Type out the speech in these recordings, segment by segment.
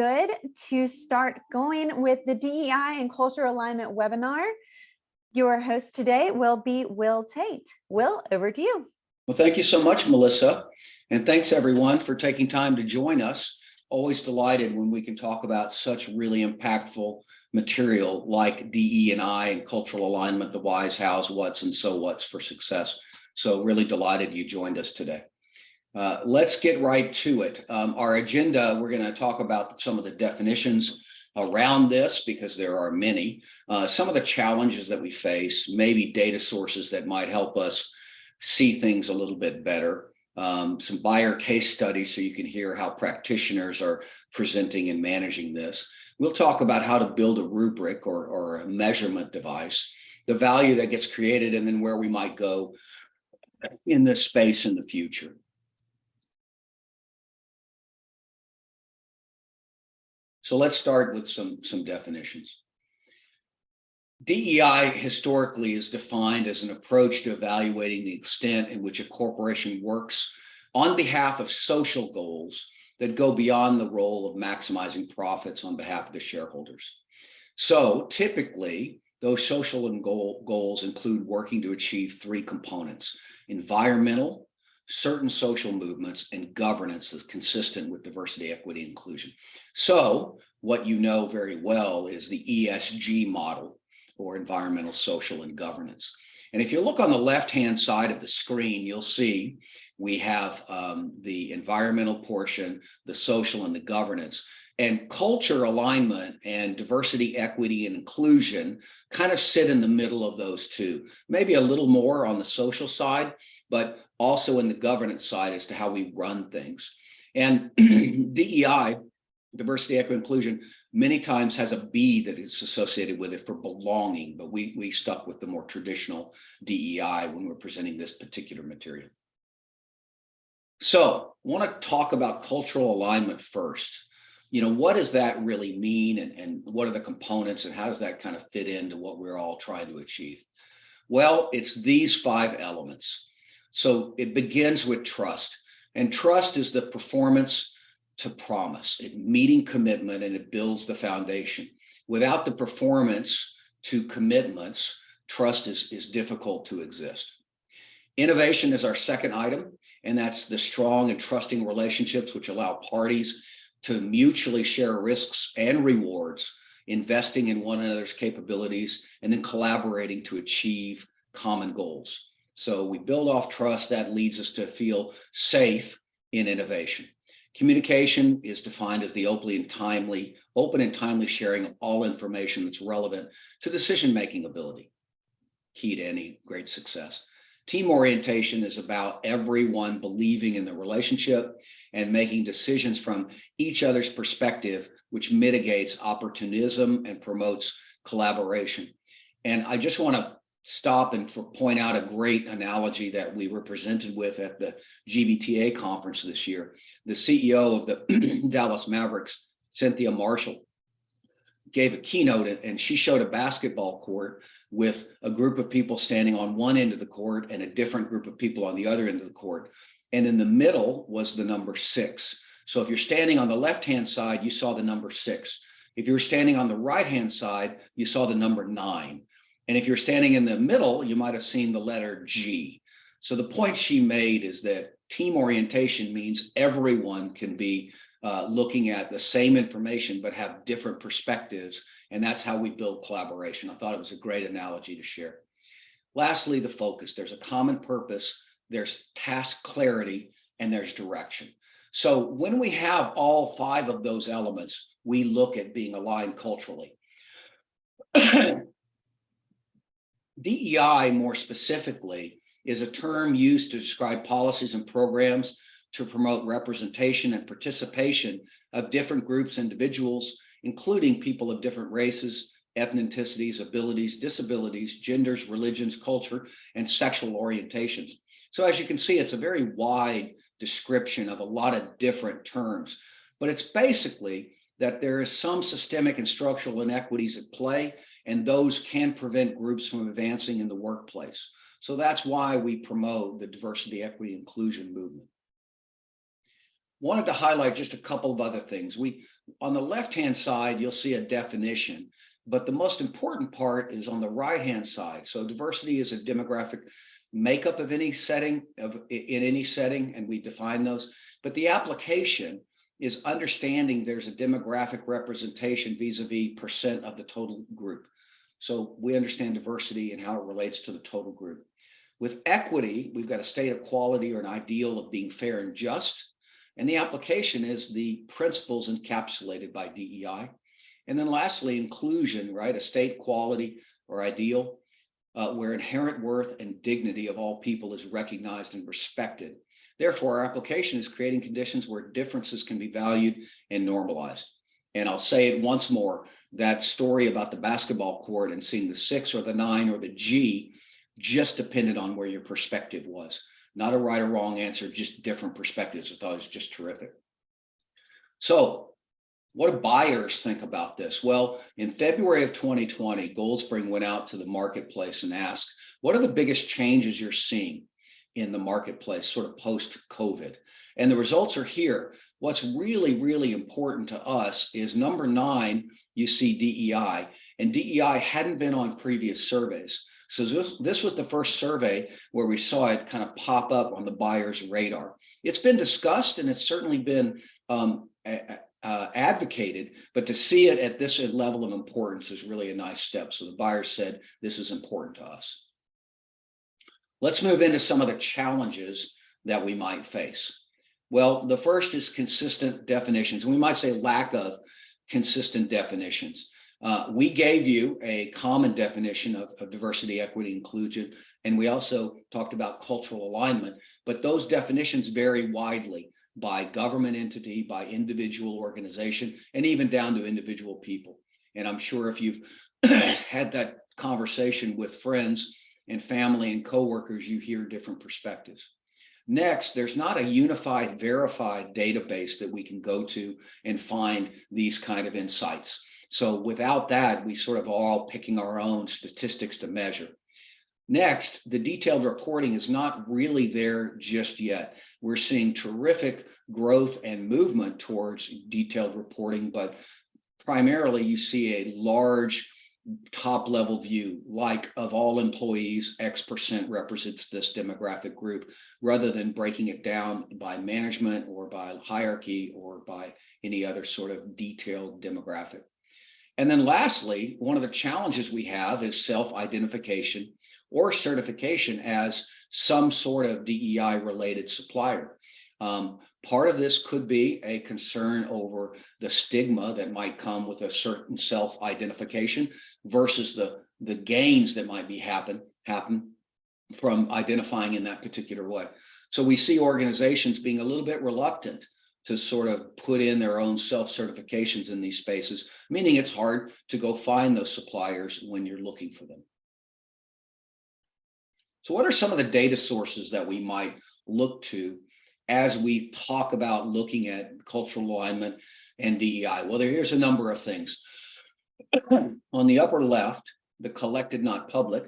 Good to start going with the DEI and cultural alignment webinar. Your host today will be Will Tate. Will, over to you. Well, thank you so much, Melissa. And thanks everyone for taking time to join us. Always delighted when we can talk about such really impactful material like DE&I and cultural alignment, the whys, hows, whats, and so whats for success. So really delighted you joined us today. Let's get right to it. Our agenda, we're going to talk about some of the definitions around this because there are many. Some of the challenges that we face, maybe data sources that might help us see things a little bit better. Some buyer case studies so you can hear how practitioners are presenting and managing this. We'll talk about how to build a rubric or a measurement device, the value that gets created, and then where we might go in this space in the future. So let's start with some definitions. DEI historically is defined as an approach to evaluating the extent in which a corporation works on behalf of social goals that go beyond the role of maximizing profits on behalf of the shareholders. So typically, those social and goals include working to achieve three components: environmental, certain social movements, and governance that's consistent with diversity, equity, and inclusion. So what you know very well is the ESG model, or environmental, social, and governance. And if you look on the left-hand side of the screen, you'll see we have the environmental portion, the social, and the governance. And culture alignment and diversity, equity, and inclusion kind of sit in the middle of those two, maybe a little more on the social side, but also in the governance side as to how we run things. And DEI, diversity, equity, inclusion, many times has a B that is associated with it for belonging, but we stuck with the more traditional DEI when we're presenting this particular material. So I want to talk about cultural alignment first. You know, what does that really mean, and what are the components, and how does that kind of fit into what we're all trying to achieve? Well, it's these 5 elements. So it begins with trust, and trust is the performance to promise, it meeting commitment, and it builds the foundation. Without the performance to commitments, trust is difficult to exist. Innovation is our second item, and that's the strong and trusting relationships which allow parties to mutually share risks and rewards, investing in one another's capabilities, and then collaborating to achieve common goals. So we build off trust that leads us to feel safe in innovation. Communication is defined as the open and timely sharing of all information that's relevant to decision-making ability, key to any great success. Team orientation is about everyone believing in the relationship and making decisions from each other's perspective, which mitigates opportunism and promotes collaboration. And I just want to stop and point out a great analogy that we were presented with at the GBTA conference this year. The CEO of the Dallas Mavericks, Cynthia Marshall, gave a keynote, and she showed a basketball court with a group of people standing on one end of the court and a different group of people on the other end of the court. And in the middle was the number 6. So if you're standing on the left-hand side, you saw the number 6. If you were standing on the right-hand side, you saw the number 9. And if you're standing in the middle, you might have seen the letter G. So the point she made is that team orientation means everyone can be looking at the same information, but have different perspectives. And that's how we build collaboration. I thought it was a great analogy to share. Lastly, the focus. There's a common purpose, there's task clarity, and there's direction. So when we have all 5 of those elements, we look at being aligned culturally. DEI, more specifically, is a term used to describe policies and programs to promote representation and participation of different groups, individuals, including people of different races, ethnicities, abilities, disabilities, genders, religions, culture, and sexual orientations. So as you can see, it's a very wide description of a lot of different terms, but it's basically that there is some systemic and structural inequities at play, and those can prevent groups from advancing in the workplace. So that's why we promote the diversity, equity, inclusion movement. Wanted to highlight just a couple of other things. On the left-hand side, you'll see a definition, but the most important part is on the right-hand side. So diversity is a demographic makeup of any setting, in any setting, and we define those. But the application is understanding there's a demographic representation vis-a-vis percent of the total group. So we understand diversity and how it relates to the total group. With equity, we've got a state of quality or an ideal of being fair and just. And the application is the principles encapsulated by DEI. And then lastly, inclusion, right? A state quality or ideal where inherent worth and dignity of all people is recognized and respected. Therefore, our application is creating conditions where differences can be valued and normalized. And I'll say it once more, that story about the basketball court and seeing the 6 or the 9 or the G just depended on where your perspective was. Not a right or wrong answer, just different perspectives. I thought it was just terrific. So what do buyers think about this? Well, in February of 2020, Gold Spring went out to the marketplace and asked, what are the biggest changes you're seeing in the marketplace sort of post-COVID? And the results are here. What's really, really important to us is number 9, you see DEI, and DEI hadn't been on previous surveys. So this was the first survey where we saw it kind of pop up on the buyer's radar. It's been discussed and it's certainly been advocated, but to see it at this level of importance is really a nice step. So the buyer said, this is important to us. Let's move into some of the challenges that we might face. Well, the first is consistent definitions. We might say lack of consistent definitions. We gave you a common definition of diversity, equity, inclusion, and we also talked about cultural alignment, but those definitions vary widely by government entity, by individual organization, and even down to individual people. And I'm sure if you've had that conversation with friends and family and coworkers, you hear different perspectives. Next, there's not a unified, verified database that we can go to and find these kind of insights. So without that, we sort of all picking our own statistics to measure. Next, the detailed reporting is not really there just yet. We're seeing terrific growth and movement towards detailed reporting, but primarily you see a large top level view, like of all employees, X% represents this demographic group, rather than breaking it down by management or by hierarchy or by any other sort of detailed demographic. And then lastly, one of the challenges we have is self-identification or certification as some sort of DEI related supplier. Part of this could be a concern over the stigma that might come with a certain self-identification versus the gains that might be happen from identifying in that particular way. So we see organizations being a little bit reluctant to sort of put in their own self-certifications in these spaces, meaning it's hard to go find those suppliers when you're looking for them. So what are some of the data sources that we might look to as we talk about looking at cultural alignment and DEI? Well, here's a number of things. On the upper left, the collected, not public.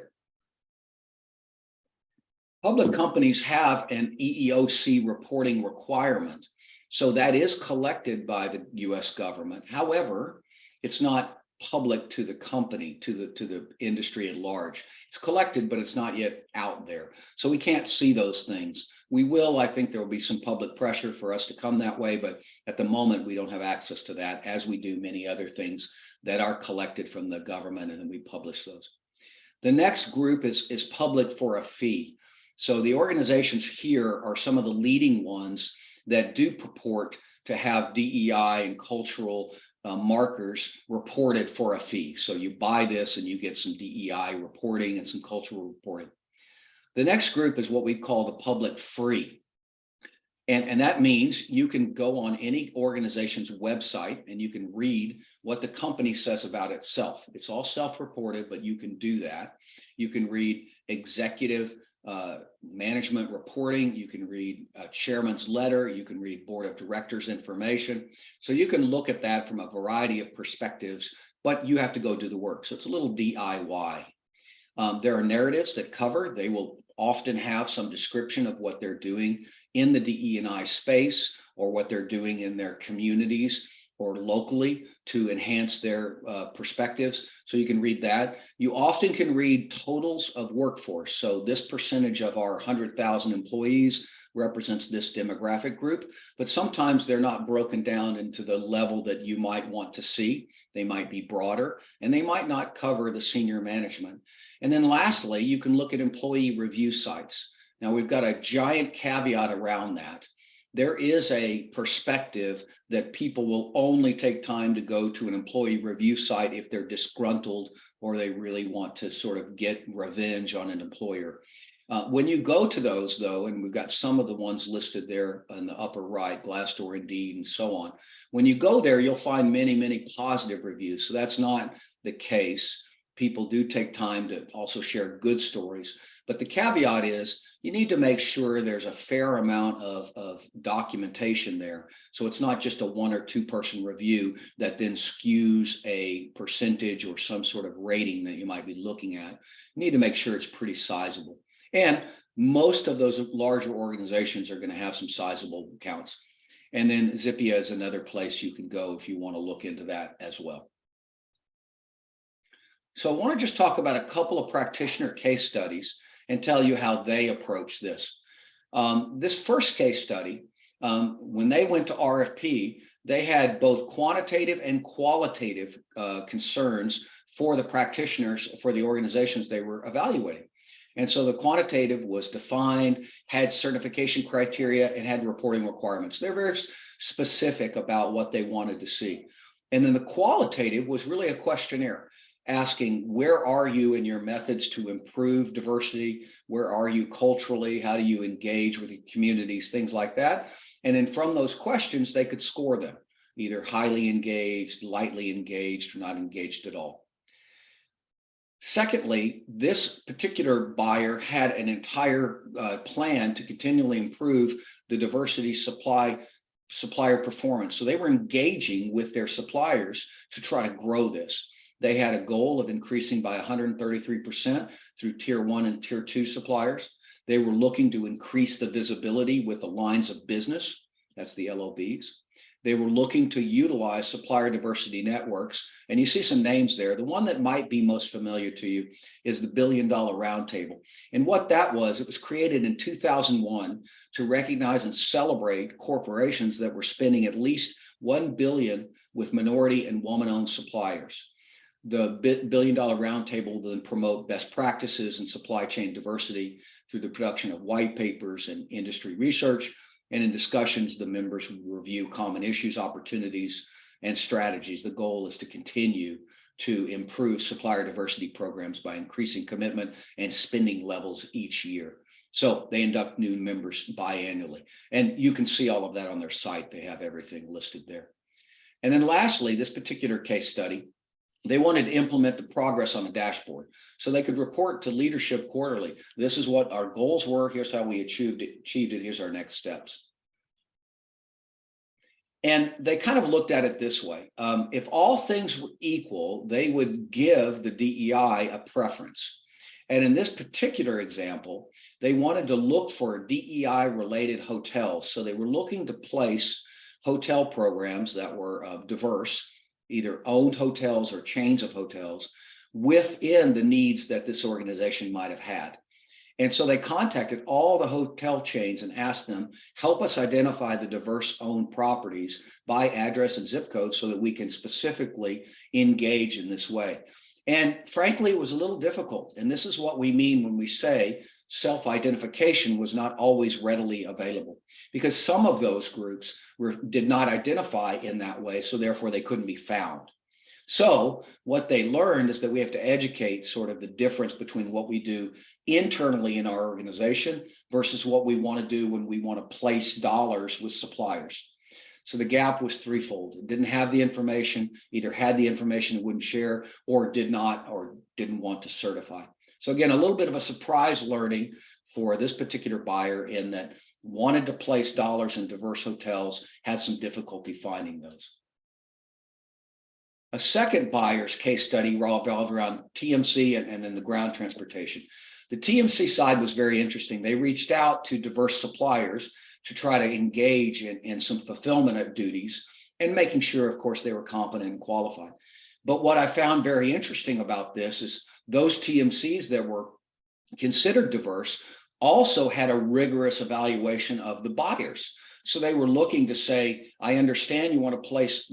Public companies have an EEOC reporting requirement. So that is collected by the US government. However, it's not public to the company, to the industry at large. It's collected, but it's not yet out there. So we can't see those things. We will, I think there will be some public pressure for us to come that way, but at the moment we don't have access to that, as we do many other things that are collected from the government, and then we publish those. The next group is public for a fee. So the organizations here are some of the leading ones that do purport to have DEI and cultural markers reported for a fee. So you buy this and you get some DEI reporting and some cultural reporting. The next group is what we call the public free. And that means you can go on any organization's website and you can read what the company says about itself. It's all self-reported, but you can do that. You can read executive management reporting. You can read a chairman's letter. You can read board of directors information. So you can look at that from a variety of perspectives, but you have to go do the work. So it's a little DIY. There are narratives that cover. They will often have some description of what they're doing in the DE&I space or what they're doing in their communities or locally to enhance their perspectives. So you can read that. You often can read totals of workforce. So this percentage of our 100,000 employees represents this demographic group, but sometimes they're not broken down into the level that you might want to see. They might be broader and they might not cover the senior management. And then lastly, you can look at employee review sites. Now we've got a giant caveat around that. There is a perspective that people will only take time to go to an employee review site if they're disgruntled or they really want to sort of get revenge on an employer. When you go to those, though, and we've got some of the ones listed there in the upper right, Glassdoor, Indeed, and so on. When you go there, you'll find many, many positive reviews. So that's not the case. People do take time to also share good stories. But the caveat is you need to make sure there's a fair amount of documentation there. So it's not just a 1 or 2 person review that then skews a percentage or some sort of rating that you might be looking at. You need to make sure it's pretty sizable. And most of those larger organizations are going to have some sizable accounts. And then Zippia is another place you can go if you want to look into that as well. So I want to just talk about a couple of practitioner case studies and tell you how they approach this. This first case study, when they went to RFP, they had both quantitative and qualitative concerns for the practitioners, for the organizations they were evaluating. And so the quantitative was defined, had certification criteria, and had reporting requirements. They're very specific about what they wanted to see. And then the qualitative was really a questionnaire asking, where are you in your methods to improve diversity? Where are you culturally? How do you engage with your communities? Things like that. And then from those questions, they could score them, either highly engaged, lightly engaged, or not engaged at all. Secondly, this particular buyer had an entire plan to continually improve the diversity supplier performance. So they were engaging with their suppliers to try to grow this. They had a goal of increasing by 133% through tier 1 and tier 2 suppliers. They were looking to increase the visibility with the lines of business. That's the LOBs. They were looking to utilize supplier diversity networks. And you see some names there. The one that might be most familiar to you is the $1 Billion Roundtable. And what that was, it was created in 2001 to recognize and celebrate corporations that were spending at least $1 billion with minority and woman-owned suppliers. The $1 Billion Roundtable will then promote best practices and supply chain diversity through the production of white papers and industry research. And in discussions, the members will review common issues, opportunities, and strategies. The goal is to continue to improve supplier diversity programs by increasing commitment and spending levels each year. So they induct new members biannually. And you can see all of that on their site. They have everything listed there. And then lastly, this particular case study, they wanted to implement the progress on a dashboard so they could report to leadership quarterly. This is what our goals were. Here's how we achieved it. Here's our next steps. And they kind of looked at it this way. If all things were equal, they would give the DEI a preference. And in this particular example, they wanted to look for DEI related hotels. So they were looking to place hotel programs that were diverse, either owned hotels or chains of hotels within the needs that this organization might have had. And so they contacted all the hotel chains and asked them, help us identify the diverse owned properties by address and zip code so that we can specifically engage in this way. And frankly, it was a little difficult. And this is what we mean when we say self-identification was not always readily available, because some of those groups did not identify in that way, so therefore they couldn't be found. So what they learned is that we have to educate sort of the difference between what we do internally in our organization versus what we want to do when we want to place dollars with suppliers. So the gap was threefold. It didn't have the information, either had the information and wouldn't share, or did not or didn't want to certify. So again, a little bit of a surprise learning for this particular buyer in that wanted to place dollars in diverse hotels, had some difficulty finding those. A second buyer's case study revolved around TMC and then the ground transportation. The TMC side was very interesting. They reached out to diverse suppliers to try to engage in some fulfillment of duties and making sure, of course, they were competent and qualified. But what I found very interesting about this is those TMCs that were considered diverse also had a rigorous evaluation of the buyers. So they were looking to say, I understand you want to place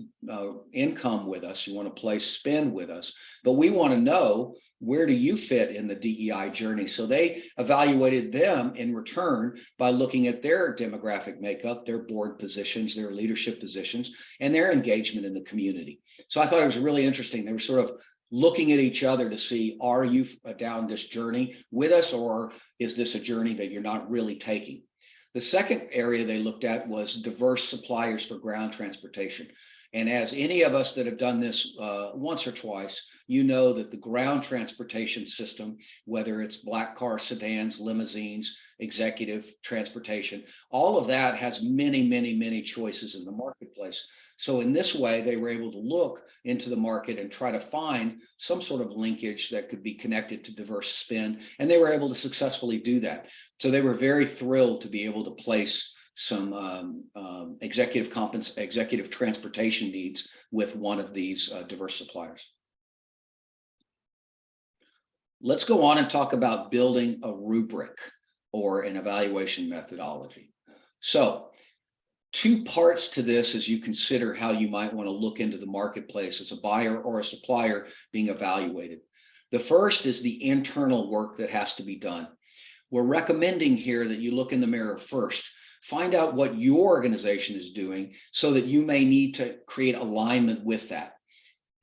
income with us, you want to place spend with us, but we want to know, where do you fit in the DEI journey? So they evaluated them in return by looking at their demographic makeup, their board positions, their leadership positions, and their engagement in the community. So I thought it was really interesting. They were sort of looking at each other to see, are you down this journey with us, or is this a journey that you're not really taking? The second area they looked at was diverse suppliers for ground transportation. And as any of us that have done this once or twice, you know that the ground transportation system, whether it's black car sedans, limousines, executive transportation, all of that has many, many, many choices in the marketplace. So in this way, they were able to look into the market and try to find some sort of linkage that could be connected to diverse spend. And they were able to successfully do that. So they were very thrilled to be able to place some executive transportation needs with one of these diverse suppliers. Let's go on and talk about building a rubric or an evaluation methodology. So two parts to this as you consider how you might want to look into the marketplace as a buyer or a supplier being evaluated. The first is the internal work that has to be done. We're recommending here that you look in the mirror first. Find out what your organization is doing so that you may need to create alignment with that.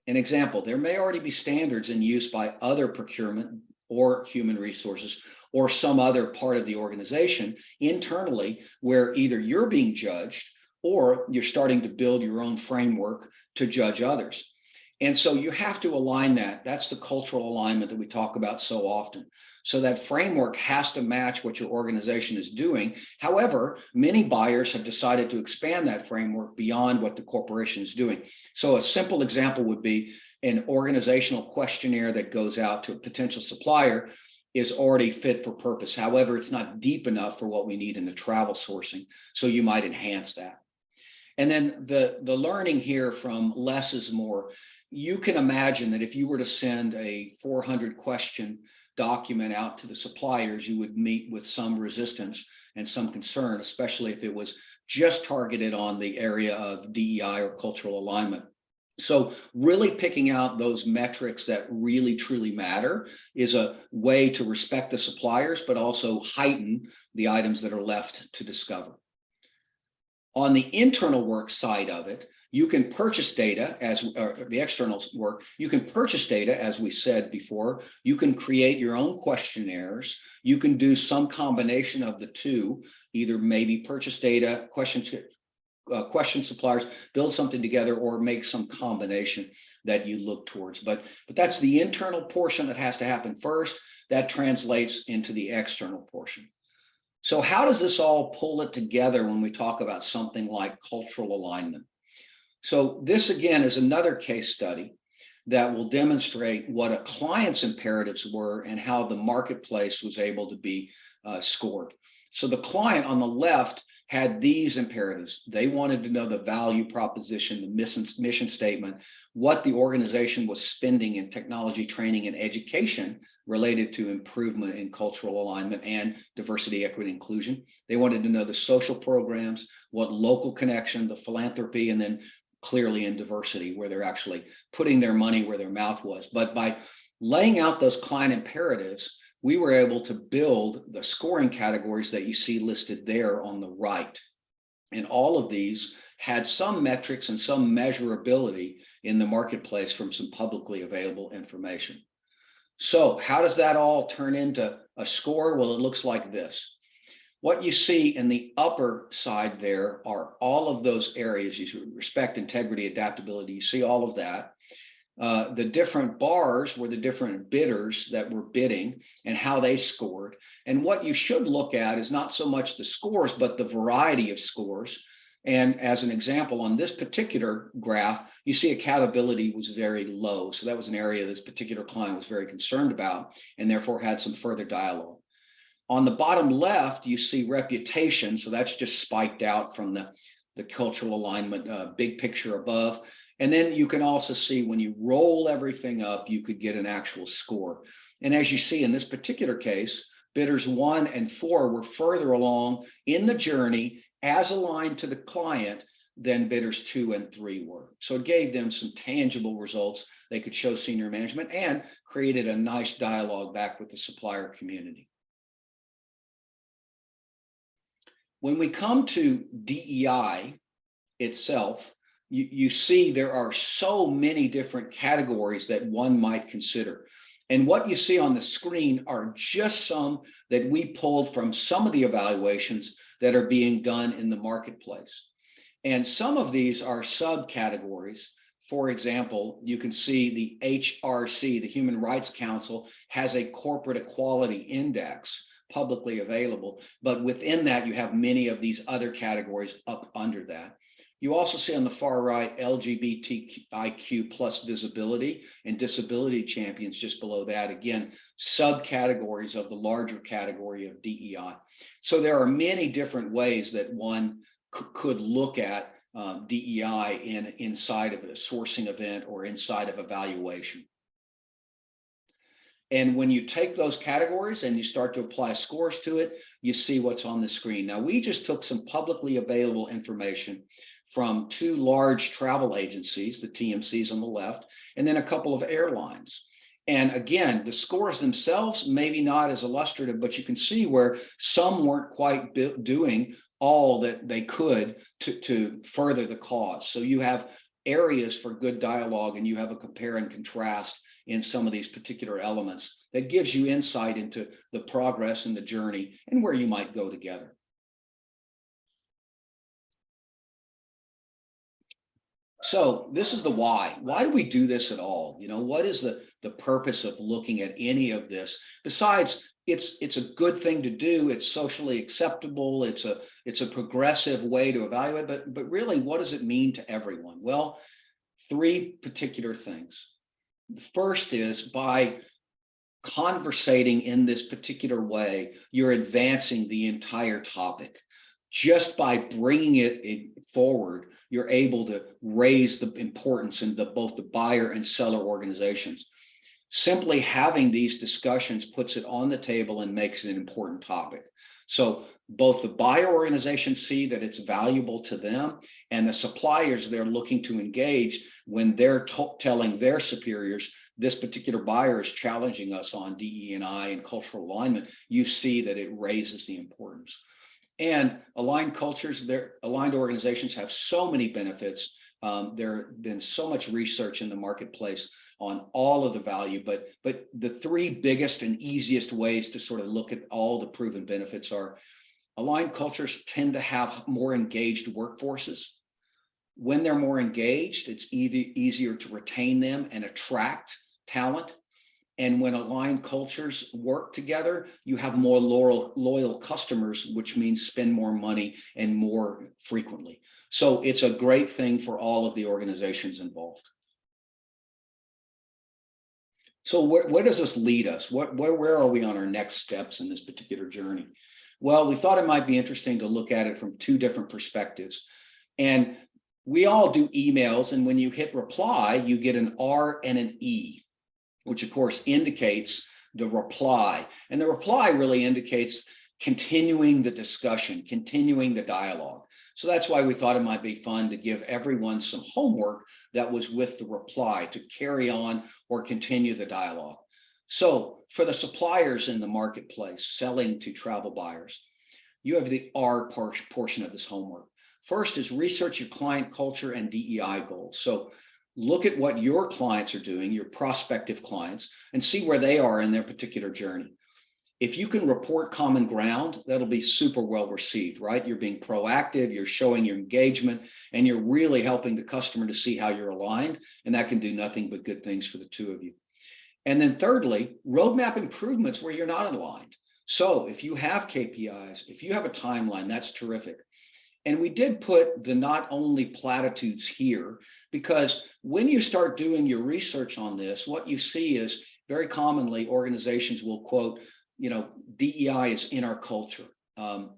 An example, there may already be standards in use by other procurement or human resources or some other part of the organization internally where either you're being judged or you're starting to build your own framework to judge others. And so you have to align that. That's the cultural alignment that we talk about so often. So that framework has to match what your organization is doing. However, many buyers have decided to expand that framework beyond what the corporation is doing. So a simple example would be an organizational questionnaire that goes out to a potential supplier is already fit for purpose. However, it's not deep enough for what we need in the travel sourcing. So you might enhance that. And then the learning here from less is more. You can imagine that if you were to send a 400 question document out to the suppliers, you would meet with some resistance and some concern, especially if it was just targeted on the area of DEI or cultural alignment. So really picking out those metrics that really truly matter is a way to respect the suppliers, but also heighten the items that are left to discover. On the internal work side of it, you can purchase data as the external work. You can purchase data, as we said before. You can create your own questionnaires. You can do some combination of the two, either maybe purchase data, question suppliers, build something together, or make some combination that you look towards. But that's the internal portion that has to happen first. That translates into the external portion. So how does this all pull it together when we talk about something like cultural alignment? So this again is another case study that will demonstrate what a client's imperatives were and how the marketplace was able to be scored. So the client on the left had these imperatives. They wanted to know the value proposition, the mission statement, what the organization was spending in technology, training, and education related to improvement in cultural alignment and diversity, equity, inclusion. They wanted to know the social programs, what local connection, the philanthropy, and then clearly in diversity, where they're actually putting their money where their mouth was. But by laying out those client imperatives, we were able to build the scoring categories that you see listed there on the right. And all of these had some metrics and some measurability in the marketplace from some publicly available information. So how does that all turn into a score? Well, it looks like this. What you see in the upper side there are all of those areas. You see respect, integrity, adaptability. You see all of that. The different bars were the different bidders that were bidding and how they scored. And what you should look at is not so much the scores, but the variety of scores. And as an example, on this particular graph, you see accountability was very low. So that was an area this particular client was very concerned about and therefore had some further dialogue. On the bottom left, you see reputation. So that's just spiked out from the cultural alignment big picture above. And then you can also see when you roll everything up, you could get an actual score. And as you see in this particular case, bidders 1 and 4 were further along in the journey as aligned to the client than bidders 2 and 3 were. So it gave them some tangible results they could show senior management and created a nice dialogue back with the supplier community. When we come to DEI itself, you see there are so many different categories that one might consider. And what you see on the screen are just some that we pulled from some of the evaluations that are being done in the marketplace. And some of these are subcategories. For example, you can see the HRC, the Human Rights Council, has a corporate equality index publicly available, but within that you have many of these other categories up under that. You also see on the far right LGBTIQ plus visibility and disability champions just below that. Again, subcategories of the larger category of DEI. So there are many different ways that one could look at DEI inside of a sourcing event or inside of evaluation. And when you take those categories and you start to apply scores to it, you see what's on the screen. Now, we just took some publicly available information from 2 large travel agencies, the TMCs on the left, and then a couple of airlines. And again, the scores themselves, maybe not as illustrative, but you can see where some weren't quite doing all that they could to further the cause. So you have areas for good dialogue and you have a compare and contrast in some of these particular elements that gives you insight into the progress and the journey and where you might go together. So this is the why. Why do we do this at all? You know, what is the purpose of looking at any of this? Besides, it's a good thing to do. It's socially acceptable. It's a progressive way to evaluate, but really, what does it mean to everyone? Well, 3 particular things. The first is by conversating in this particular way, you're advancing the entire topic. Just by bringing it forward, you're able to raise the importance in both the buyer and seller organizations. Simply having these discussions puts it on the table and makes it an important topic. So both the buyer organizations see that it's valuable to them, and the suppliers they're looking to engage when they're telling their superiors, this particular buyer is challenging us on DE&I and cultural alignment, you see that it raises the importance. And aligned cultures, aligned organizations have so many benefits. There have been so much research in the marketplace on all of the value, but the 3 biggest and easiest ways to sort of look at all the proven benefits are aligned cultures tend to have more engaged workforces. When they're more engaged, it's easier to retain them and attract talent. And when aligned cultures work together, you have more loyal customers, which means spend more money and more frequently. So it's a great thing for all of the organizations involved. So where does this lead us? Where are we on our next steps in this particular journey? Well, we thought it might be interesting to look at it from 2 different perspectives. And we all do emails, and when you hit reply, you get an R and an E, which of course indicates the reply. And the reply really indicates continuing the discussion, continuing the dialogue. So that's why we thought it might be fun to give everyone some homework that was with the reply to carry on or continue the dialogue. So for the suppliers in the marketplace selling to travel buyers, you have the R portion of this homework. First is research your client culture and DEI goals. So look at what your clients are doing, your prospective clients, and see where they are in their particular journey. If you can report common ground, that'll be super well received, right? You're being proactive, you're showing your engagement, and you're really helping the customer to see how you're aligned, and that can do nothing but good things for the 2 of you. And then thirdly, roadmap improvements where you're not aligned. So if you have KPIs, if you have a timeline, that's terrific. And we did put the not only platitudes here, because when you start doing your research on this, what you see is very commonly organizations will quote, DEI is in our culture.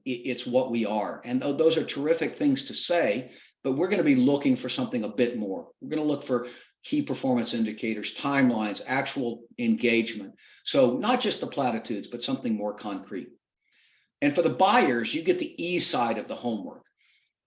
It's what we are. And those are terrific things to say, but we're going to be looking for something a bit more. We're going to look for key performance indicators, timelines, actual engagement. So not just the platitudes, but something more concrete. And for the buyers, you get the E side of the homework.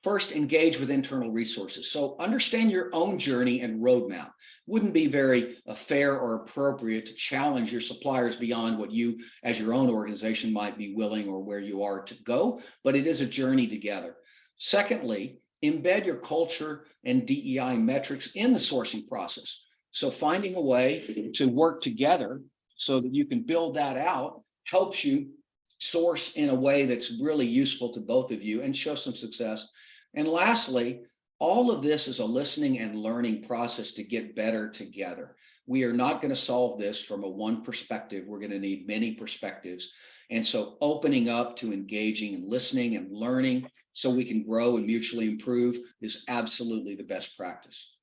First, engage with internal resources. So understand your own journey and roadmap. Wouldn't be very fair or appropriate to challenge your suppliers beyond what you as your own organization might be willing or where you are to go, but it is a journey together. Secondly, embed your culture and DEI metrics in the sourcing process. So finding a way to work together so that you can build that out helps you source in a way that's really useful to both of you and show some success. And lastly, all of this is a listening and learning process to get better together. We are not going to solve this from a one perspective. We're going to need many perspectives. And so opening up to engaging and listening and learning so we can grow and mutually improve is absolutely the best practice.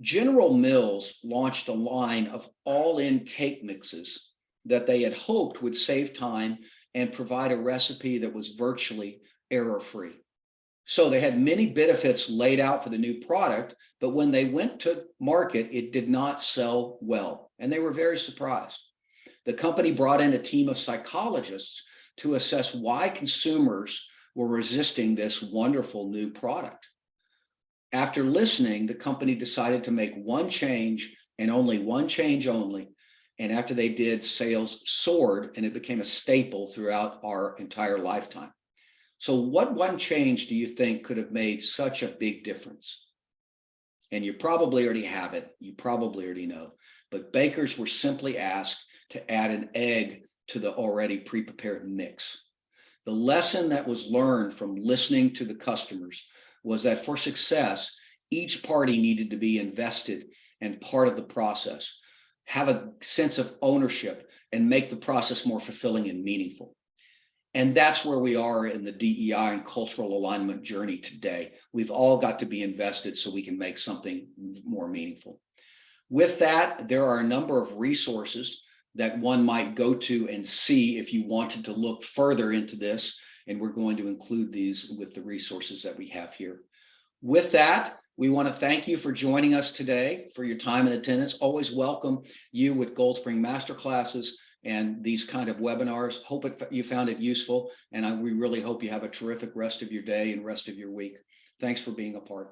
General Mills launched a line of all-in cake mixes that they had hoped would save time and provide a recipe that was virtually error-free. So they had many benefits laid out for the new product, but when they went to market, it did not sell well, and they were very surprised. The company brought in a team of psychologists to assess why consumers were resisting this wonderful new product. After listening, the company decided to make one change and only one change only. And after they did, sales soared and it became a staple throughout our entire lifetime. So what one change do you think could have made such a big difference? And you probably already have it. You probably already know. But bakers were simply asked to add an egg to the already pre-prepared mix. The lesson that was learned from listening to the customers was that for success, each party needed to be invested and part of the process, have a sense of ownership, and make the process more fulfilling and meaningful. And that's where we are in the DEI and cultural alignment journey today. We've all got to be invested so we can make something more meaningful. With that, there are a number of resources that one might go to and see if you wanted to look further into this. And we're going to include these with the resources that we have here. With that, we want to thank you for joining us today, for your time and attendance. Always welcome you with Gold Spring Masterclasses and these kind of webinars. Hope you found it useful, and we really hope you have a terrific rest of your day and rest of your week. Thanks for being a part.